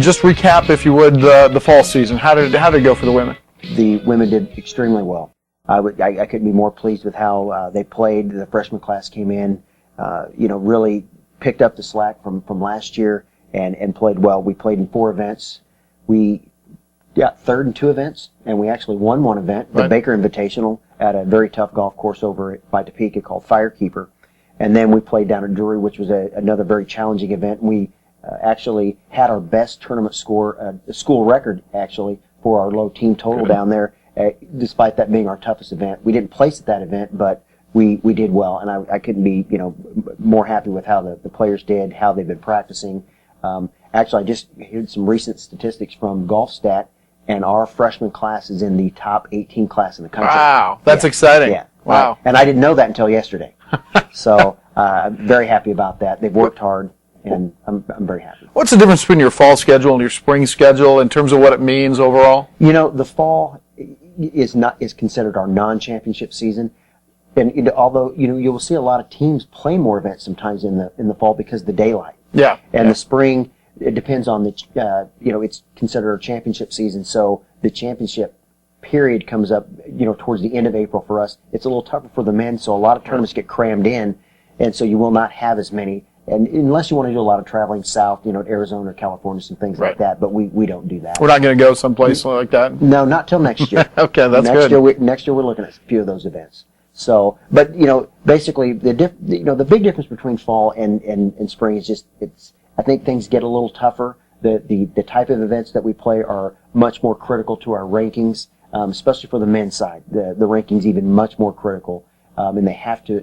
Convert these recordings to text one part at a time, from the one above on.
Just recap, if you would, the fall season. How did it go for the women? The women did extremely well. I couldn't be more pleased with how they played. The freshman class came in, really picked up the slack from last year and played well. We played in 4 events. We got third in 2 events, and we actually won 1 event, the Baker Invitational, at a very tough golf course over by Topeka called Firekeeper. And then we played down at Drury, which was another very challenging event. We actually had our best tournament score, a school record actually, for our low team total down there, despite that being our toughest event. We didn't place at that event, but we did well, and I couldn't be more happy with how the players did, how they've been practicing. Actually, I just heard some recent statistics from GolfStat, and our freshman class is in the top 18 class in the country. Wow, that's exciting. Yeah. Wow. And I didn't know that until yesterday. So I'm very happy about that. They've worked hard, and I'm very happy. What's the difference between your fall schedule and your spring schedule in terms of what it means overall? The fall is considered our non-championship season. And although you will see a lot of teams play more events sometimes in the fall because of the daylight. Yeah. And the spring, it depends on it's considered a championship season. So the championship period comes up, towards the end of April for us. It's a little tougher for the men, so a lot of tournaments get crammed in, and so you will not have as many. And unless you want to do a lot of traveling south, Arizona or California, some things like that, but we don't do that. We're not going to go someplace like that? No, not till next year. Okay, that's good. Next year we're looking at a few of those events. So, but basically the big difference between fall and spring is just I think things get a little tougher. The type of events that we play are much more critical to our rankings, especially for the men's side. The rankings even much more critical, and they have to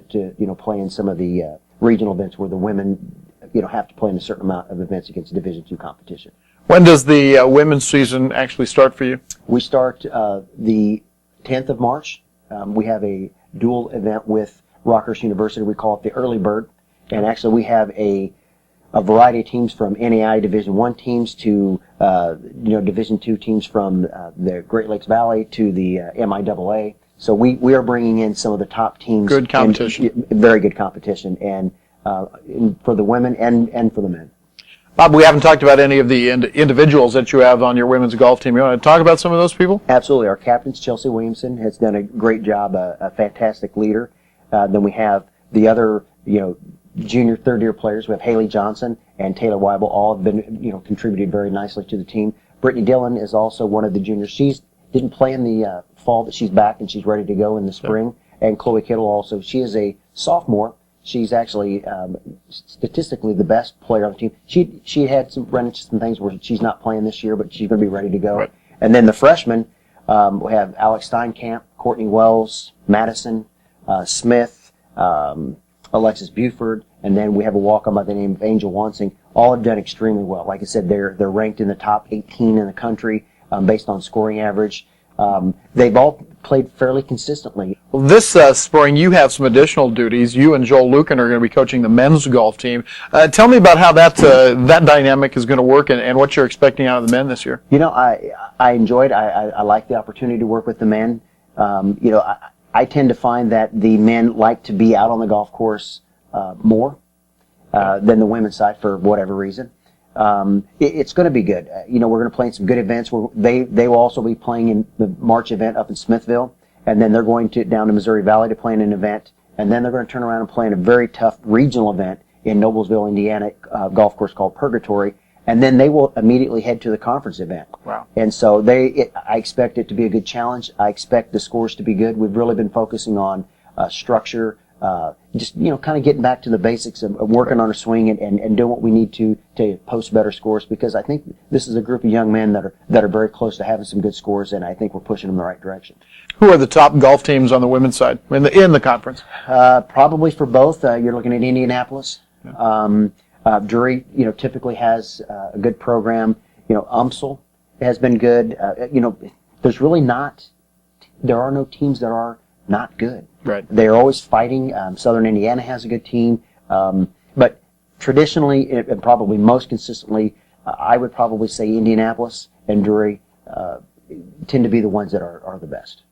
play in some of the regional events where the women have to play in a certain amount of events against Division II competition. When does the women's season actually start for you? We start the 10th of March. We have a dual event with Rockhurst University. We call it the Early Bird, and actually we have a variety of teams from NAI Division I teams to Division II teams from the Great Lakes Valley to the MIAA. So we are bringing in some of the top teams. Good competition. Very good competition, and for the women and for the men. Bob, we haven't talked about any of the individuals that you have on your women's golf team. You want to talk about some of those people? Absolutely. Our captain, Chelsea Williamson, has done a great job, a fantastic leader. Then we have the other, junior third-year players. We have Haley Johnson and Taylor Weibel. All have been, contributed very nicely to the team. Brittany Dillon is also one of the juniors. She didn't play in the fall, but she's back and she's ready to go in the spring. And Chloe Kittle also. She is a sophomore. She's actually statistically the best player on the team. She had run into some things where she's not playing this year, but she's going to be ready to go. Right. And then the freshmen, we have Alex Steinkamp, Courtney Wells, Madison, Smith, Alexis Buford, and then we have a walk-on by the name of Angel Wansing. All have done extremely well. Like I said, they're ranked in the top 18 in the country based on scoring average. They've all played fairly consistently. Well, this spring, you have some additional duties. You and Joel Lucan are going to be coaching the men's golf team. Tell me about how that dynamic is going to work and what you're expecting out of the men this year. I enjoyed. I like the opportunity to work with the men. I tend to find that the men like to be out on the golf course more than the women's side for whatever reason. It's going to be good. We're going to play in some good events. They will also be playing in the March event up in Smithville, and then they're going down to Missouri Valley to play in an event, and then they're going to turn around and play in a very tough regional event in Noblesville, Indiana, golf course called Purgatory, and then they will immediately head to the conference event. Wow. And so I expect it to be a good challenge. I expect the scores to be good. We've really been focusing on structure, just kind of getting back to the basics of working on our swing and doing what we need to post better scores, because I think this is a group of young men that are very close to having some good scores, and I think we're pushing them in the right direction. Who are the top golf teams on the women's side in the conference? Probably for both. You're looking at Indianapolis. Yeah. Drury, typically has a good program. UMSL has been good. There are no teams that are not good. Right. They're always fighting. Southern Indiana has a good team. But traditionally, and probably most consistently, I would probably say Indianapolis and Drury tend to be the ones that are the best.